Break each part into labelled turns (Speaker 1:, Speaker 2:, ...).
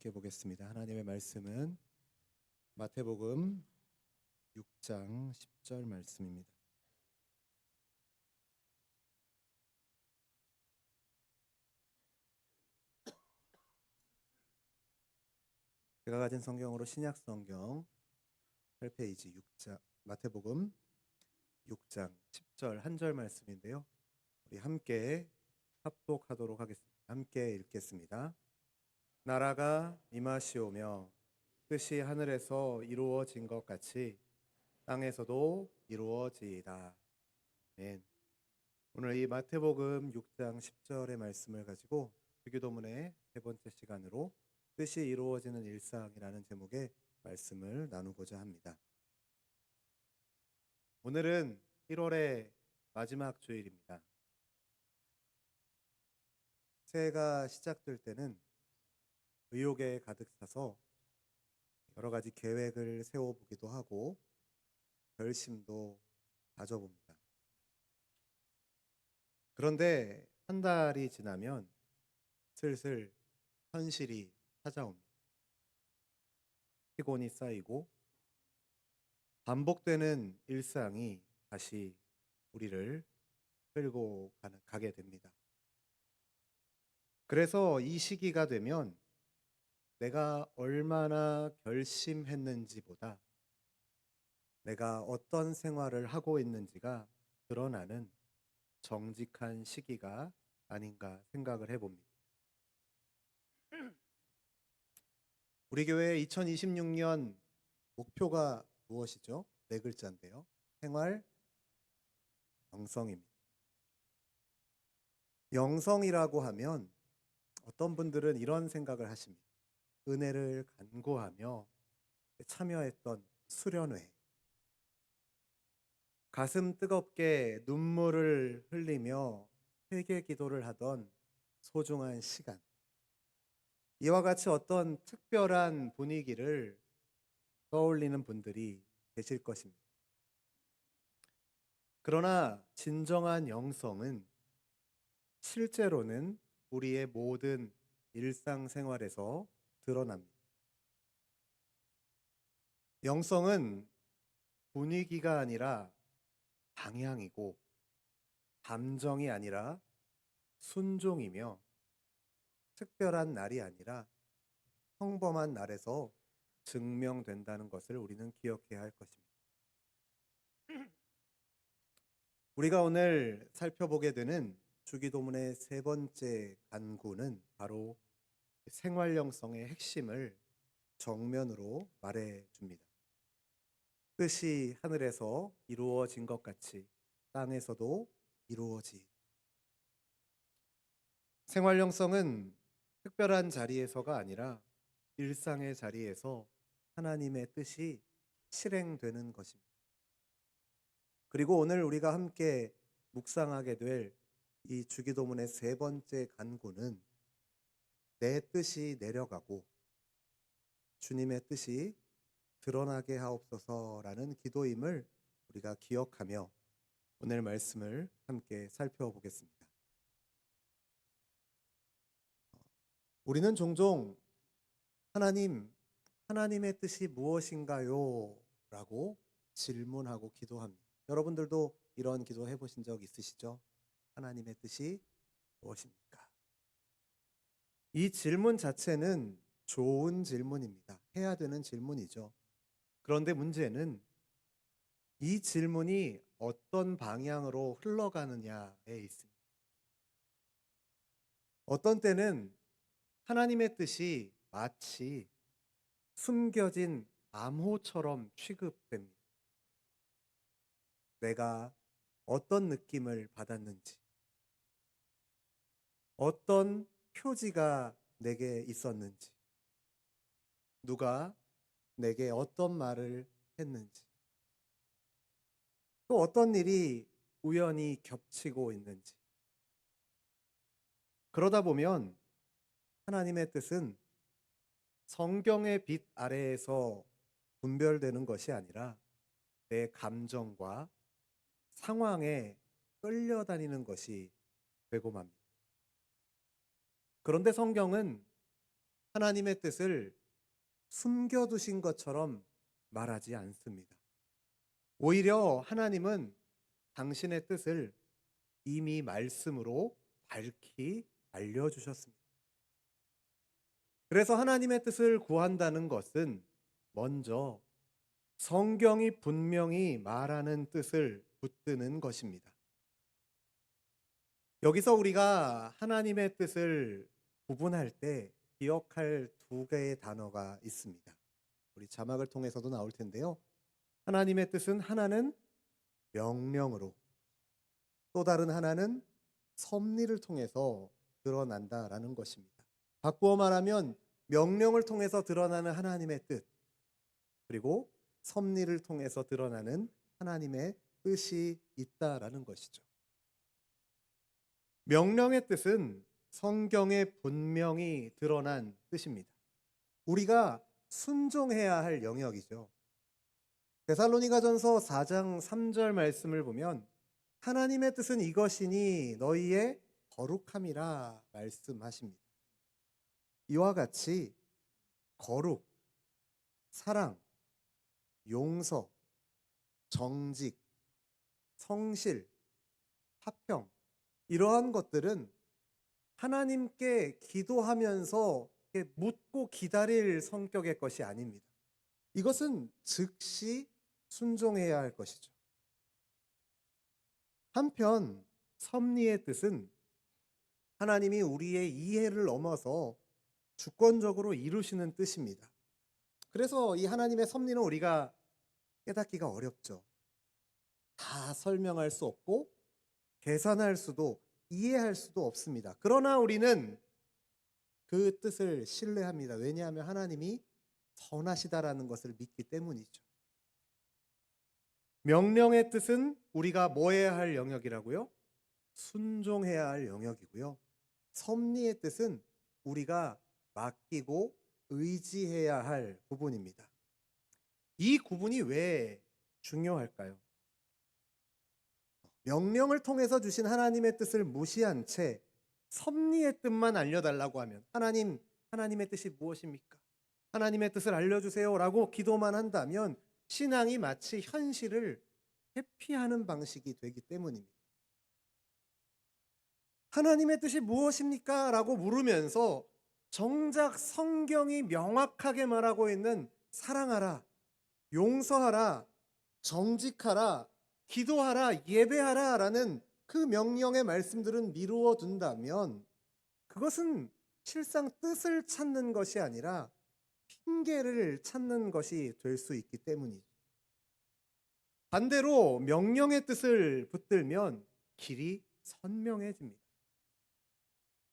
Speaker 1: 함께 보겠습니다. 하나님의 말씀은 마태복음 6장 10절 말씀입니다. 제가 가진 성경으로 신약 성경 8페이지 6장 마태복음 6장 10절 한 절 말씀인데요. 우리 함께 합독하도록 하겠습니다. 함께 읽겠습니다. 나라가 임하시오며 뜻이 하늘에서 이루어진 것 같이 땅에서도 이루어지이다. 아멘. 오늘 이 마태복음 6장 10절의 말씀을 가지고 주기도문의 세 번째 시간으로 뜻이 이루어지는 일상이라는 제목의 말씀을 나누고자 합니다. 오늘은 1월의 마지막 주일입니다. 새해가 시작될 때는 의욕에 가득 차서 여러 가지 계획을 세워보기도 하고 결심도 가져봅니다. 그런데 한 달이 지나면 슬슬 현실이 찾아옵니다. 피곤이 쌓이고 반복되는 일상이 다시 우리를 끌고 가게 됩니다. 그래서 이 시기가 되면 내가 얼마나 결심했는지보다 내가 어떤 생활을 하고 있는지가 드러나는 정직한 시기가 아닌가 생각을 해봅니다. 우리 교회 2026년 목표가 무엇이죠? 네 글자인데요. 생활 영성입니다. 영성이라고 하면 어떤 분들은 이런 생각을 하십니다. 은혜를 간구하며 참여했던 수련회, 가슴 뜨겁게 눈물을 흘리며 회개 기도를 하던 소중한 시간, 이와 같이 어떤 특별한 분위기를 떠올리는 분들이 계실 것입니다. 그러나 진정한 영성은 실제로는 우리의 모든 일상생활에서 드러납니다. 영성은 분위기가 아니라 방향이고, 감정이 아니라 순종이며, 특별한 날이 아니라 평범한 날에서 증명된다는 것을 우리는 기억해야 할 것입니다. 우리가 오늘 살펴보게 되는 주기도문의 세 번째 간구는 바로 생활 영성의 핵심을 정면으로 말해줍니다. 뜻이 하늘에서 이루어진 것 같이 땅에서도 이루어지. 생활 영성은 특별한 자리에서가 아니라 일상의 자리에서 하나님의 뜻이 실행되는 것입니다. 그리고 오늘 우리가 함께 묵상하게 될 이 주기도문의 세 번째 간구는 내 뜻이 내려가고 주님의 뜻이 드러나게 하옵소서라는 기도임을 우리가 기억하며 오늘 말씀을 함께 살펴보겠습니다. 우리는 종종 하나님의 뜻이 무엇인가요? 라고 질문하고 기도합니다. 여러분들도 이런 기도 해보신 적 있으시죠? 하나님의 뜻이 무엇입니까? 이 질문 자체는 좋은 질문입니다. 해야 되는 질문이죠. 그런데 문제는 이 질문이 어떤 방향으로 흘러가느냐에 있습니다. 어떤 때는 하나님의 뜻이 마치 숨겨진 암호처럼 취급됩니다. 내가 어떤 느낌을 받았는지, 어떤 표지가 내게 있었는지, 누가 내게 어떤 말을 했는지, 또 어떤 일이 우연히 겹치고 있는지. 그러다 보면 하나님의 뜻은 성경의 빛 아래에서 분별되는 것이 아니라 내 감정과 상황에 끌려다니는 것이 되고 맙니다. 그런데 성경은 하나님의 뜻을 숨겨두신 것처럼 말하지 않습니다. 오히려 하나님은 당신의 뜻을 이미 말씀으로 밝히 알려주셨습니다. 그래서 하나님의 뜻을 구한다는 것은 먼저 성경이 분명히 말하는 뜻을 붙드는 것입니다. 여기서 우리가 하나님의 뜻을 구분할 때 기억할 두 개의 단어가 있습니다. 우리 자막을 통해서도 나올 텐데요. 하나님의 뜻은 하나는 명령으로, 또 다른 하나는 섭리를 통해서 드러난다라는 것입니다. 바꾸어 말하면 명령을 통해서 드러나는 하나님의 뜻, 그리고 섭리를 통해서 드러나는 하나님의 뜻이 있다라는 것이죠. 명령의 뜻은 성경에 분명히 드러난 뜻입니다. 우리가 순종해야 할 영역이죠. 데살로니가전서 4장 3절 말씀을 보면 하나님의 뜻은 이것이니 너희의 거룩함이라 말씀하십니다. 이와 같이 거룩, 사랑, 용서, 정직, 성실, 화평, 이러한 것들은 하나님께 기도하면서 묻고 기다릴 성격의 것이 아닙니다. 이것은 즉시 순종해야 할 것이죠. 한편 섭리의 뜻은 하나님이 우리의 이해를 넘어서 주권적으로 이루시는 뜻입니다. 그래서 이 하나님의 섭리는 우리가 깨닫기가 어렵죠. 다 설명할 수 없고 계산할 수도 이해할 수도 없습니다. 그러나 우리는 그 뜻을 신뢰합니다. 왜냐하면 하나님이 선하시다라는 것을 믿기 때문이죠. 명령의 뜻은 우리가 뭐 해야 할 영역이라고요? 순종해야 할 영역이고요. 섭리의 뜻은 우리가 맡기고 의지해야 할 부분입니다. 이 구분이 왜 중요할까요? 명령을 통해서 주신 하나님의 뜻을 무시한 채 섭리의 뜻만 알려달라고 하면 하나님의 뜻이 무엇입니까? 하나님의 뜻을 알려주세요 라고 기도만 한다면 신앙이 마치 현실을 회피하는 방식이 되기 때문입니다. 하나님의 뜻이 무엇입니까? 라고 물으면서 정작 성경이 명확하게 말하고 있는 사랑하라, 용서하라, 정직하라, 기도하라, 예배하라 라는 그 명령의 말씀들은 미루어 둔다면 그것은 실상 뜻을 찾는 것이 아니라 핑계를 찾는 것이 될 수 있기 때문이죠. 반대로 명령의 뜻을 붙들면 길이 선명해집니다.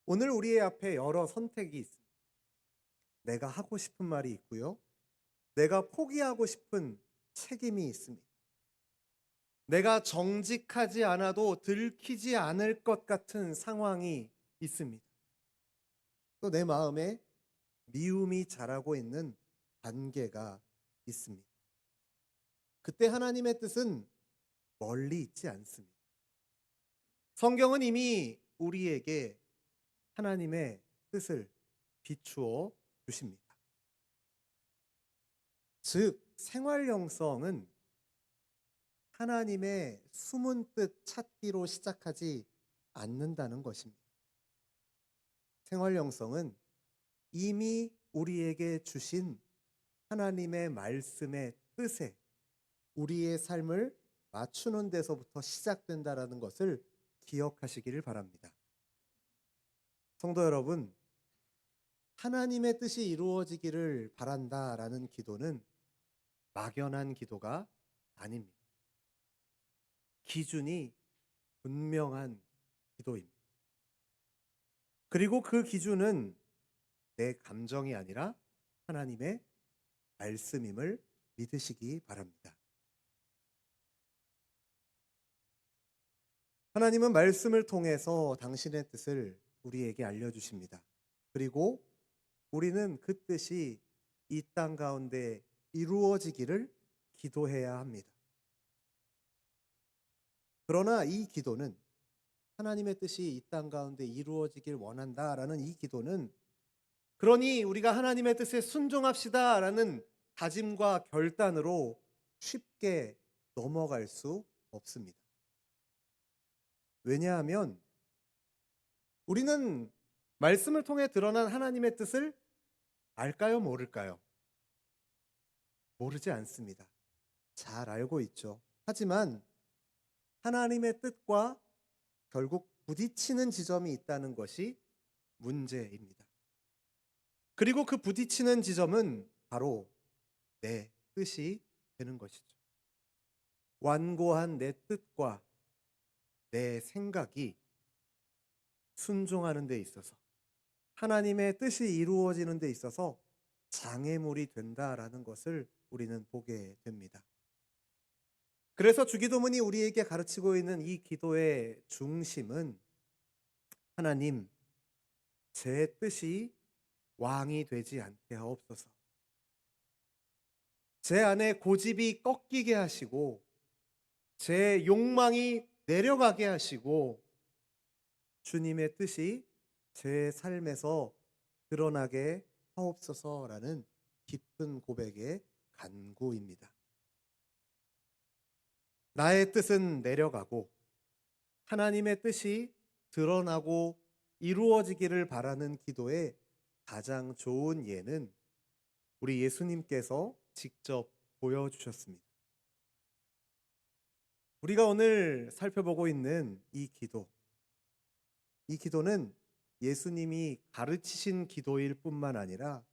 Speaker 1: 오늘 우리의 앞에 여러 선택이 있습니다. 내가 하고 싶은 말이 있고요. 내가 포기하고 싶은 책임이 있습니다. 내가 정직하지 않아도 들키지 않을 것 같은 상황이 있습니다. 또 내 마음에 미움이 자라고 있는 관계가 있습니다. 그때 하나님의 뜻은 멀리 있지 않습니다. 성경은 이미 우리에게 하나님의 뜻을 비추어 주십니다. 즉, 생활 영성은 하나님의 숨은 뜻 찾기로 시작하지 않는다는 것입니다. 생활 영성은 이미 우리에게 주신 하나님의 말씀의 뜻에 우리의 삶을 맞추는 데서부터 시작된다라는 것을 기억하시기를 바랍니다. 성도 여러분, 하나님의 뜻이 이루어지기를 바란다라는 기도는 막연한 기도가 아닙니다. 기준이 분명한 기도입니다. 그리고 그 기준은 내 감정이 아니라 하나님의 말씀임을 믿으시기 바랍니다. 하나님은 말씀을 통해서 당신의 뜻을 우리에게 알려주십니다. 그리고 우리는 그 뜻이 이 땅 가운데 이루어지기를 기도해야 합니다. 그러나 이 기도는 하나님의 뜻이 이 땅 가운데 이루어지길 원한다라는 이 기도는 그러니 우리가 하나님의 뜻에 순종합시다라는 다짐과 결단으로 쉽게 넘어갈 수 없습니다. 왜냐하면 우리는 말씀을 통해 드러난 하나님의 뜻을 알까요, 모를까요? 모르지 않습니다. 잘 알고 있죠. 하지만 하나님의 뜻과 결국 부딪히는 지점이 있다는 것이 문제입니다. 그리고 그 부딪히는 지점은 바로 내 뜻이 되는 것이죠. 완고한 내 뜻과 내 생각이 순종하는 데 있어서, 하나님의 뜻이 이루어지는 데 있어서 장애물이 된다라는 것을 우리는 보게 됩니다. 그래서 주기도문이 우리에게 가르치고 있는 이 기도의 중심은, 하나님, 제 뜻이 왕이 되지 않게 하옵소서. 제 안에 고집이 꺾이게 하시고 제 욕망이 내려가게 하시고 주님의 뜻이 제 삶에서 드러나게 하옵소서라는 깊은 고백의 간구입니다. 나의 뜻은 내려가고 하나님의 뜻이 드러나고 이루어지기를 바라는 기도의 가장 좋은 예는 우리 예수님께서 직접 보여주셨습니다. 우리가 오늘 살펴보고 있는 이 기도는 예수님이 가르치신 기도일 뿐만 아니라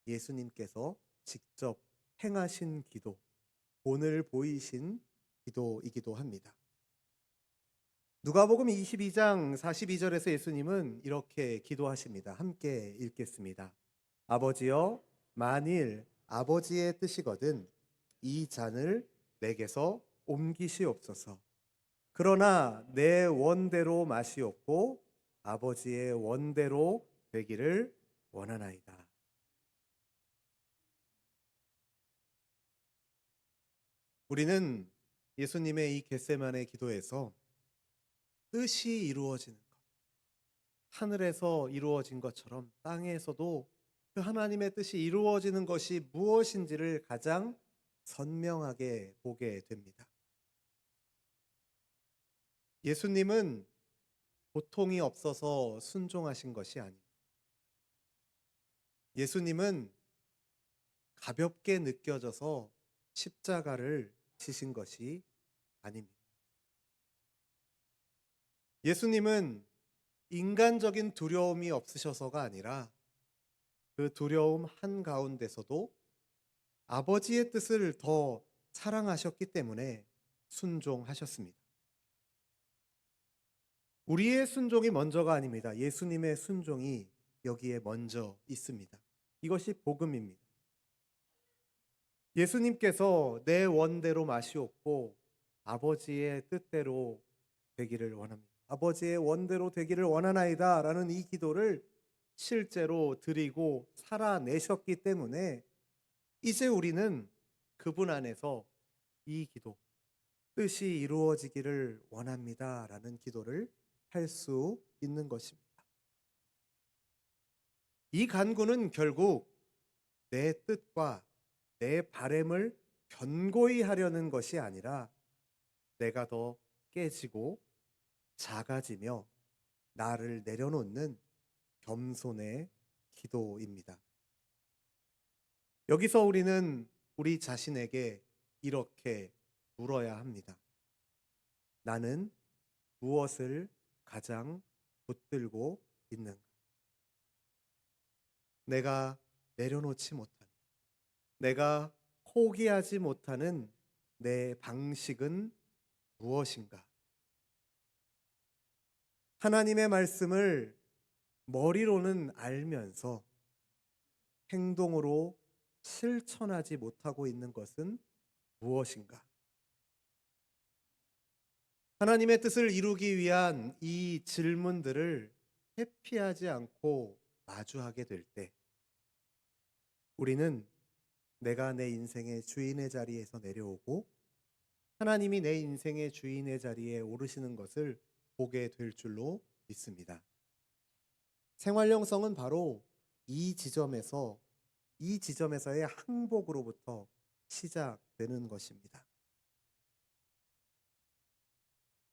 Speaker 1: 예수님께서 직접 행하신 기도, 본을 보이신 기도이기도 합니다. 누가복음 22장 42절에서 예수님은 이렇게 기도하십니다. 함께 읽겠습니다. 아버지여, 만일 아버지의 뜻이거든 이 잔을 내게서 옮기시옵소서. 그러나 내 원대로 마시옵고 아버지의 원대로 되기를 원하나이다. 우리는 예수님의 이 겟세마네 기도에서 뜻이 이루어지는 것, 하늘에서 이루어진 것처럼 땅에서도 그 하나님의 뜻이 이루어지는 것이 무엇인지를 가장 선명하게 보게 됩니다. 예수님은 고통이 없어서 순종하신 것이 아닙니다. 예수님은 가볍게 느껴져서 십자가를 지신 것이 아닙니다. 예수님은 인간적인 두려움이 없으셔서가 아니라 그 두려움 한가운데서도 아버지의 뜻을 더 사랑하셨기 때문에 순종하셨습니다. 우리의 순종이 먼저가 아닙니다. 예수님의 순종이 여기에 먼저 있습니다. 이것이 복음입니다. 예수님께서 내 원대로 마시옵고 아버지의 뜻대로 되기를 원합니다. 아버지의 원대로 되기를 원하나이다 라는 이 기도를 실제로 드리고 살아내셨기 때문에 이제 우리는 그분 안에서 이 기도, 뜻이 이루어지기를 원합니다 라는 기도를 할 수 있는 것입니다. 이 간구는 결국 내 뜻과 내 바램을 견고히 하려는 것이 아니라 내가 더 깨지고 작아지며 나를 내려놓는 겸손의 기도입니다. 여기서 우리는 우리 자신에게 이렇게 물어야 합니다. 나는 무엇을 가장 붙들고 있는가? 내가 내려놓지 못하는, 내가 포기하지 못하는 내 방식은 무엇인가? 하나님의 말씀을 머리로는 알면서 행동으로 실천하지 못하고 있는 것은 무엇인가? 하나님의 뜻을 이루기 위한 이 질문들을 회피하지 않고 마주하게 될 때 우리는 내가 내 인생의 주인의 자리에서 내려오고 하나님이 내 인생의 주인의 자리에 오르시는 것을 보게 될 줄로 믿습니다. 생활 영성은 바로 이 지점에서 이 지점에서의 항복으로부터 시작되는 것입니다.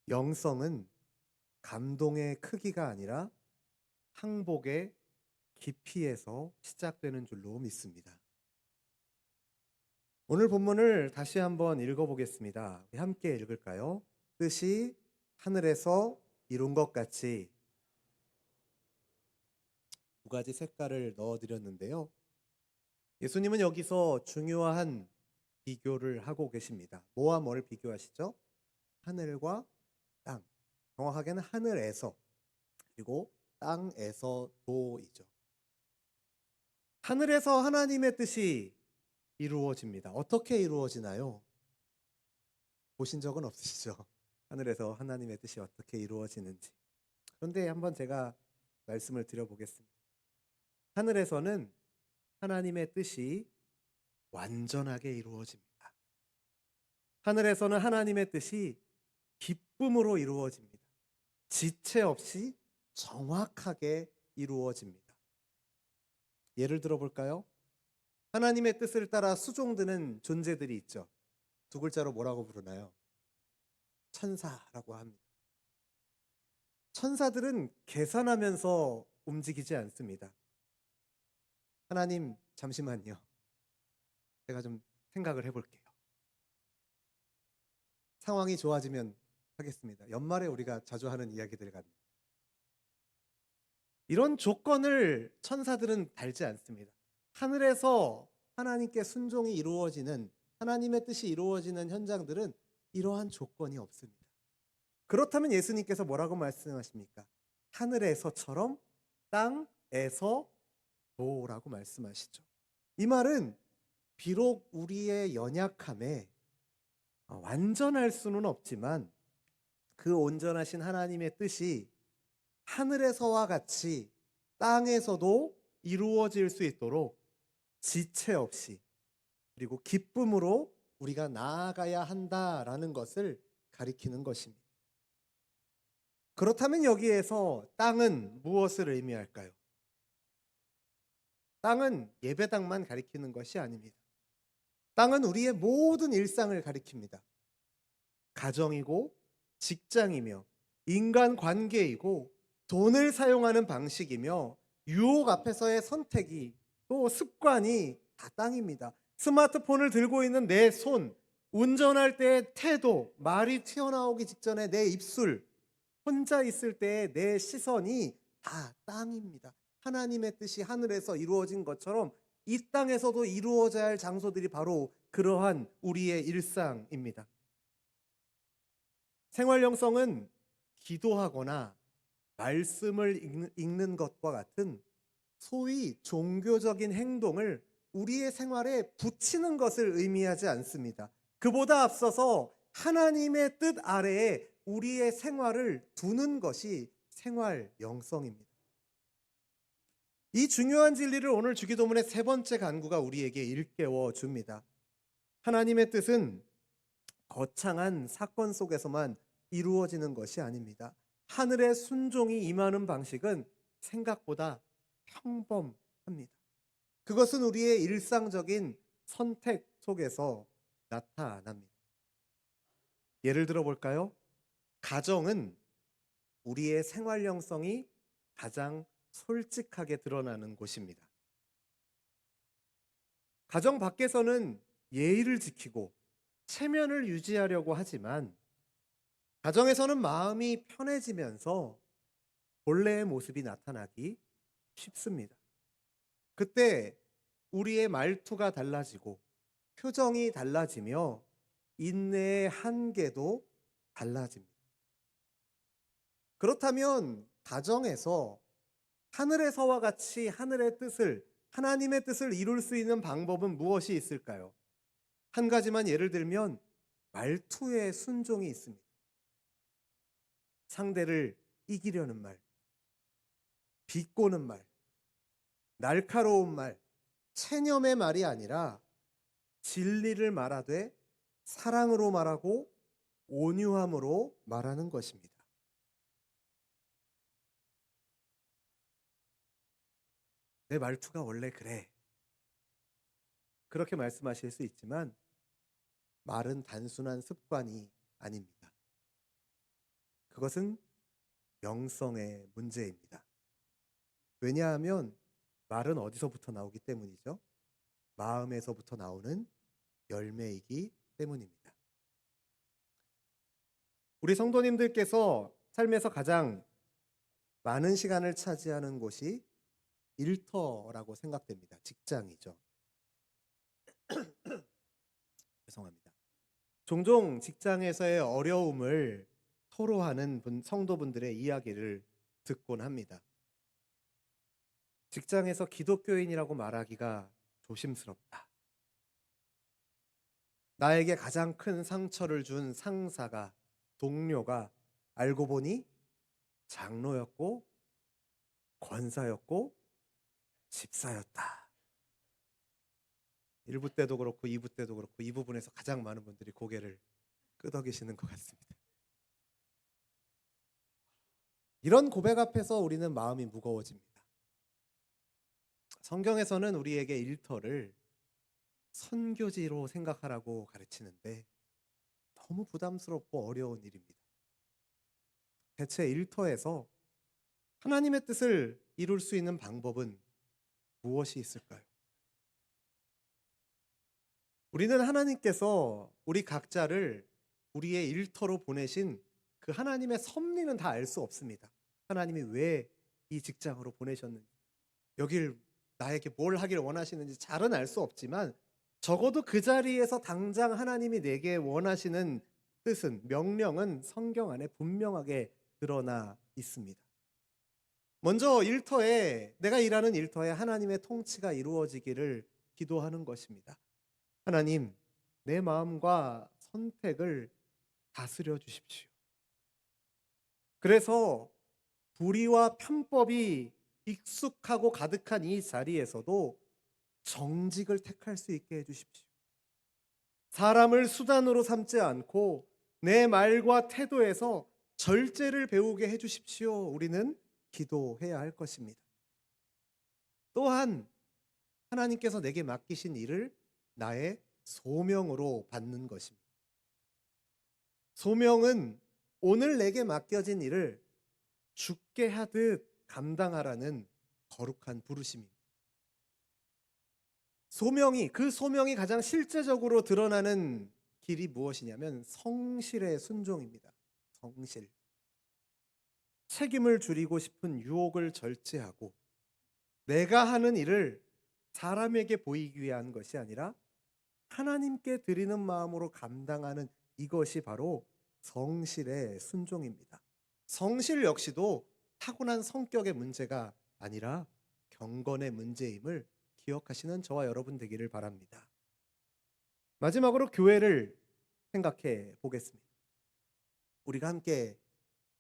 Speaker 1: 영성은 감동의 크기가 아니라 항복의 깊이에서 시작되는 줄로 믿습니다. 오늘 본문을 다시 한번 읽어보겠습니다. 우리 함께 읽을까요? 뜻이 하늘에서 이룬 것 같이. 두 가지 색깔을 넣어드렸는데요. 예수님은 여기서 중요한 비교를 하고 계십니다. 뭐와 뭐를 비교하시죠? 하늘과 땅. 정확하게는 하늘에서 그리고 땅에서도이죠. 하늘에서 하나님의 뜻이 이루어집니다. 어떻게 이루어지나요? 보신 적은 없으시죠? 하늘에서 하나님의 뜻이 어떻게 이루어지는지. 그런데 한번 제가 말씀을 드려보겠습니다. 하늘에서는 하나님의 뜻이 완전하게 이루어집니다. 하늘에서는 하나님의 뜻이 기쁨으로 이루어집니다. 지체 없이 정확하게 이루어집니다. 예를 들어 볼까요? 하나님의 뜻을 따라 수종드는 존재들이 있죠. 두 글자로 뭐라고 부르나요? 천사라고 합니다. 천사들은 계산하면서 움직이지 않습니다. 하나님, 잠시만요. 제가 좀 생각을 해볼게요. 상황이 좋아지면 하겠습니다. 연말에 우리가 자주 하는 이야기들 같네요. 이런 조건을 천사들은 달지 않습니다. 하늘에서 하나님께 순종이 이루어지는, 하나님의 뜻이 이루어지는 현장들은 이러한 조건이 없습니다. 그렇다면 예수님께서 뭐라고 말씀하십니까? 하늘에서처럼 땅에서도라고 말씀하시죠. 이 말은 비록 우리의 연약함에 완전할 수는 없지만 그 온전하신 하나님의 뜻이 하늘에서와 같이 땅에서도 이루어질 수 있도록 지체 없이 그리고 기쁨으로 우리가 나아가야 한다라는 것을 가리키는 것입니다. 그렇다면 여기에서 땅은 무엇을 의미할까요? 땅은 예배당만 가리키는 것이 아닙니다. 땅은 우리의 모든 일상을 가리킵니다. 가정이고 직장이며 인간관계이고 돈을 사용하는 방식이며 유혹 앞에서의 선택이 또 습관이 다 땅입니다. 스마트폰을 들고 있는 내 손, 운전할 때의 태도, 말이 튀어나오기 직전에 내 입술, 혼자 있을 때의 내 시선이 다 땅입니다. 하나님의 뜻이 하늘에서 이루어진 것처럼 이 땅에서도 이루어져야 할 장소들이 바로 그러한 우리의 일상입니다. 생활 영성은 기도하거나 말씀을 읽는 것과 같은 소위 종교적인 행동을 우리의 생활에 붙이는 것을 의미하지 않습니다. 그보다 앞서서 하나님의 뜻 아래에 우리의 생활을 두는 것이 생활 영성입니다. 이 중요한 진리를 오늘 주기도문의 세 번째 간구가 우리에게 일깨워 줍니다. 하나님의 뜻은 거창한 사건 속에서만 이루어지는 것이 아닙니다. 하늘의 순종이 임하는 방식은 생각보다 평범합니다. 그것은 우리의 일상적인 선택 속에서 나타납니다. 예를 들어 볼까요? 가정은 우리의 생활 영성이 가장 솔직하게 드러나는 곳입니다. 가정 밖에서는 예의를 지키고 체면을 유지하려고 하지만 가정에서는 마음이 편해지면서 본래의 모습이 나타나기 쉽습니다. 그때 우리의 말투가 달라지고 표정이 달라지며 인내의 한계도 달라집니다. 그렇다면 가정에서 하늘에서와 같이 하나님의 뜻을 이룰 수 있는 방법은 무엇이 있을까요? 한 가지만 예를 들면 말투의 순종이 있습니다. 상대를 이기려는 말, 비꼬는 말, 날카로운 말, 체념의 말이 아니라 진리를 말하되 사랑으로 말하고 온유함으로 말하는 것입니다. 다. 내 말투가 원래 그래. 그렇게 말씀하실 수 있지만 말은 단순한 습관이 아닙니다. 그것은 영성의 문제입니다. 왜냐하면 말은 어디서부터 나오기 때문이죠? 마음에서부터 나오는 열매이기 때문입니다. 우리 성도님들께서 삶에서 가장 많은 시간을 차지하는 곳이 일터라고 생각됩니다. 직장이죠. 죄송합니다. 종종 직장에서의 어려움을 토로하는 성도분들의 이야기를 듣곤 합니다. 직장에서 기독교인이라고 말하기가 조심스럽다. 나에게 가장 큰 상처를 준 상사가, 동료가 알고 보니 장로였고 권사였고 집사였다. 1부 때도 그렇고 2부 때도 그렇고 이 부분에서 가장 많은 분들이 고개를 끄덕이시는 것 같습니다. 이런 고백 앞에서 우리는 마음이 무거워집니다. 성경에서는 우리에게 일터를 선교지로 생각하라고 가르치는데 너무 부담스럽고 어려운 일입니다. 대체 일터에서 하나님의 뜻을 이룰 수 있는 방법은 무엇이 있을까요? 우리는 하나님께서 우리 각자를 우리의 일터로 보내신 그 하나님의 섭리는 다 알 수 없습니다. 하나님이 왜 이 직장으로 보내셨는지, 여길 나에게 뭘 하길 원하시는지 잘은 알 수 없지만 적어도 그 자리에서 당장 하나님이 내게 원하시는 뜻은, 명령은 성경 안에 분명하게 드러나 있습니다. 먼저 내가 일하는 일터에 하나님의 통치가 이루어지기를 기도하는 것입니다. 하나님, 내 마음과 선택을 다스려 주십시오. 그래서 불의와 편법이 익숙하고 가득한 이 자리에서도 정직을 택할 수 있게 해주십시오. 사람을 수단으로 삼지 않고 내 말과 태도에서 절제를 배우게 해주십시오. 우리는 기도해야 할 것입니다. 또한 하나님께서 내게 맡기신 일을 나의 소명으로 받는 것입니다. 소명은 오늘 내게 맡겨진 일을 죽게 하듯 감당하라는 거룩한 부르심입니다. 그 소명이 가장 실제적으로 드러나는 길이 무엇이냐면 성실의 순종입니다. 성실. 책임을 줄이고 싶은 유혹을 절제하고 내가 하는 일을 사람에게 보이기 위한 것이 아니라 하나님께 드리는 마음으로 감당하는, 이것이 바로 성실의 순종입니다. 성실 역시도 타고난 성격의 문제가 아니라 경건의 문제임을 기억하시는 저와 여러분 되기를 바랍니다. 마지막으로 교회를 생각해 보겠습니다. 우리가 함께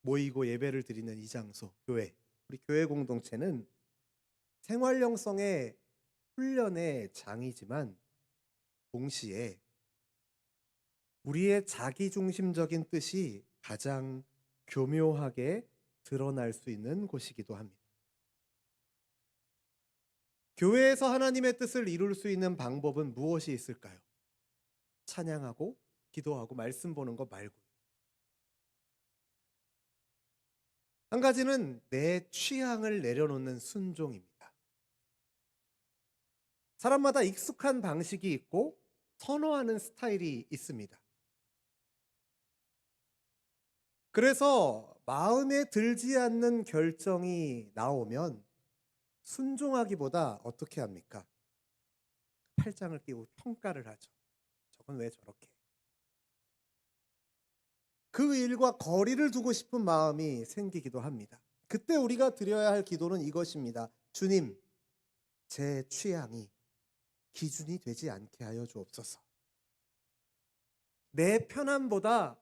Speaker 1: 모이고 예배를 드리는 이 장소, 교회, 우리 교회 공동체는 생활영성의 훈련의 장이지만 동시에 우리의 자기중심적인 뜻이 가장 교묘하게 드러날 수 있는 곳이기도 합니다. 교회에서 하나님의 뜻을 이룰 수 있는 방법은 무엇이 있을까요? 찬양하고 기도하고 말씀 보는 것 말고, 한 가지는 내 취향을 내려놓는 순종입니다. 사람마다 익숙한 방식이 있고 선호하는 스타일이 있습니다. 그래서 마음에 들지 않는 결정이 나오면 순종하기보다 어떻게 합니까? 팔짱을 끼고 평가를 하죠. 저건 왜 저렇게? 그 일과 거리를 두고 싶은 마음이 생기기도 합니다. 그때 우리가 드려야 할 기도는 이것입니다. 주님, 제 취향이 기준이 되지 않게 하여 주옵소서. 내 편함보다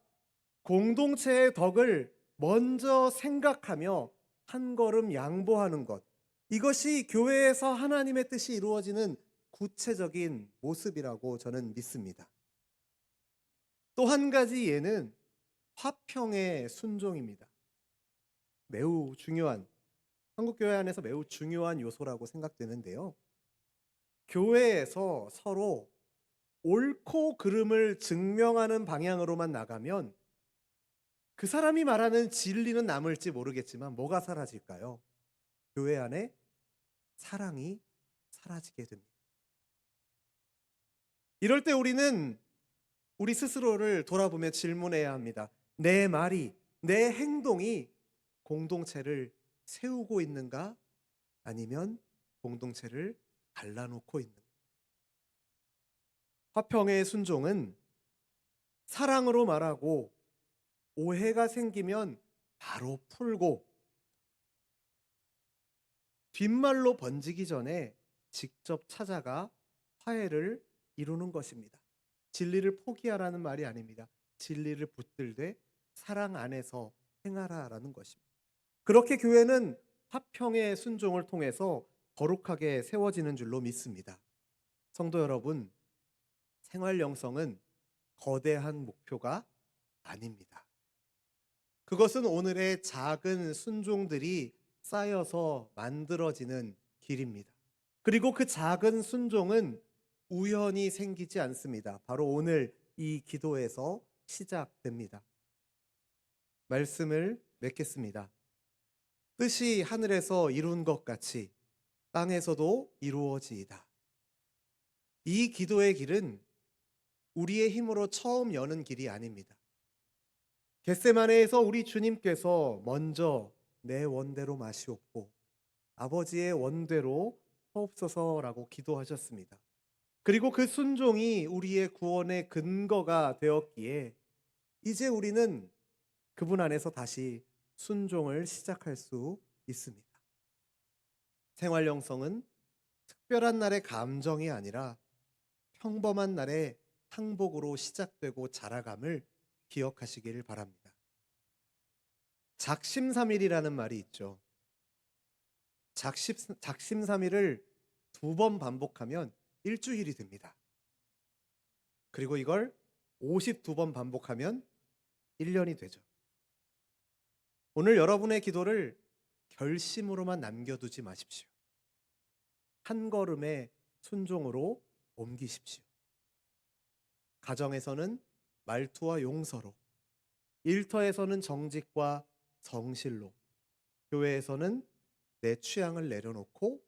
Speaker 1: 공동체의 덕을 먼저 생각하며 한 걸음 양보하는 것, 이것이 교회에서 하나님의 뜻이 이루어지는 구체적인 모습이라고 저는 믿습니다. 또 한 가지 예는 화평의 순종입니다. 매우 중요한, 한국 교회 안에서 매우 중요한 요소라고 생각되는데요. 교회에서 서로 옳고 그름을 증명하는 방향으로만 나가면 그 사람이 말하는 진리는 남을지 모르겠지만 뭐가 사라질까요? 교회 안에 사랑이 사라지게 됩니다. 이럴 때 우리는 우리 스스로를 돌아보며 질문해야 합니다. 내 말이, 내 행동이 공동체를 세우고 있는가? 아니면 공동체를 갈라놓고 있는가? 화평의 순종은 사랑으로 말하고 오해가 생기면 바로 풀고 뒷말로 번지기 전에 직접 찾아가 화해를 이루는 것입니다. 진리를 포기하라는 말이 아닙니다. 진리를 붙들되 사랑 안에서 행하라라는 것입니다. 그렇게 교회는 화평의 순종을 통해서 거룩하게 세워지는 줄로 믿습니다. 성도 여러분, 생활 영성은 거대한 목표가 아닙니다. 그것은 오늘의 작은 순종들이 쌓여서 만들어지는 길입니다. 그리고 그 작은 순종은 우연히 생기지 않습니다. 바로 오늘 이 기도에서 시작됩니다. 말씀을 맺겠습니다. 뜻이 하늘에서 이룬 것 같이 땅에서도 이루어지이다. 이 기도의 길은 우리의 힘으로 처음 여는 길이 아닙니다. 겟세마네에서 우리 주님께서 먼저 내 원대로 마시옵고 아버지의 원대로 하옵소서라고 기도하셨습니다. 그리고 그 순종이 우리의 구원의 근거가 되었기에 이제 우리는 그분 안에서 다시 순종을 시작할 수 있습니다. 생활 영성은 특별한 날의 감정이 아니라 평범한 날의 항복으로 시작되고 자라감을 기억하시길 바랍니다. 작심삼일이라는 말이 있죠. 작심삼일을 2번 반복하면 일주일이 됩니다. 그리고 이걸 52번 반복하면 1년이 되죠. 오늘 여러분의 기도를 결심으로만 남겨두지 마십시오. 한 걸음의 순종으로 옮기십시오. 가정에서는 말투와 용서로, 일터에서는 정직과 성실로, 교회에서는 내 취향을 내려놓고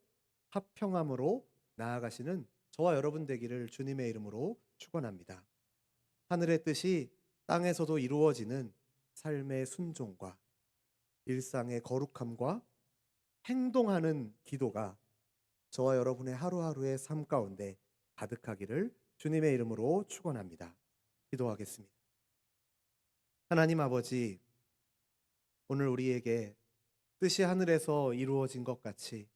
Speaker 1: 화평함으로 나아가시는 저와 여러분 되기를 주님의 이름으로 축원합니다. 하늘의 뜻이 땅에서도 이루어지는 삶의 순종과 일상의 거룩함과 행동하는 기도가 저와 여러분의 하루하루의 삶 가운데 가득하기를 주님의 이름으로 축원합니다. 기도하겠습니다. 하나님 아버지, 오늘 우리에게 뜻이 하늘에서 이루어진 것 같이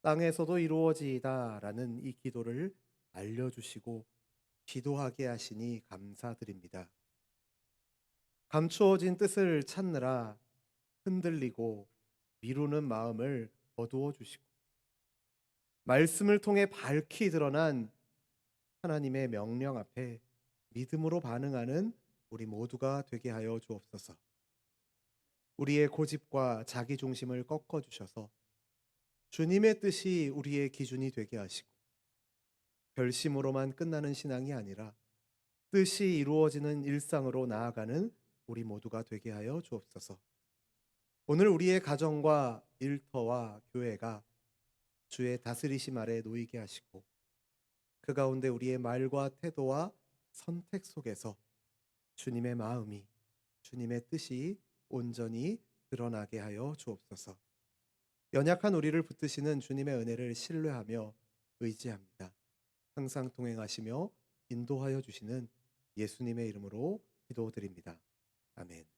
Speaker 1: 땅에서도 이루어지이다라는 이 기도를 알려주시고 기도하게 하시니 감사드립니다. 감추어진 뜻을 찾느라 흔들리고 미루는 마음을 거두어 주시고 말씀을 통해 밝히 드러난 하나님의 명령 앞에 믿음으로 반응하는 우리 모두가 되게 하여 주옵소서. 우리의 고집과 자기 중심을 꺾어 주셔서 주님의 뜻이 우리의 기준이 되게 하시고 결심으로만 끝나는 신앙이 아니라 뜻이 이루어지는 일상으로 나아가는 우리 모두가 되게 하여 주옵소서. 오늘 우리의 가정과 일터와 교회가 주의 다스리심 아래 놓이게 하시고 그 가운데 우리의 말과 태도와 선택 속에서 주님의 마음이, 주님의 뜻이 온전히 드러나게 하여 주옵소서. 연약한 우리를 붙드시는 주님의 은혜를 신뢰하며 의지합니다. 항상 동행하시며 인도하여 주시는 예수님의 이름으로 기도드립니다. 아멘.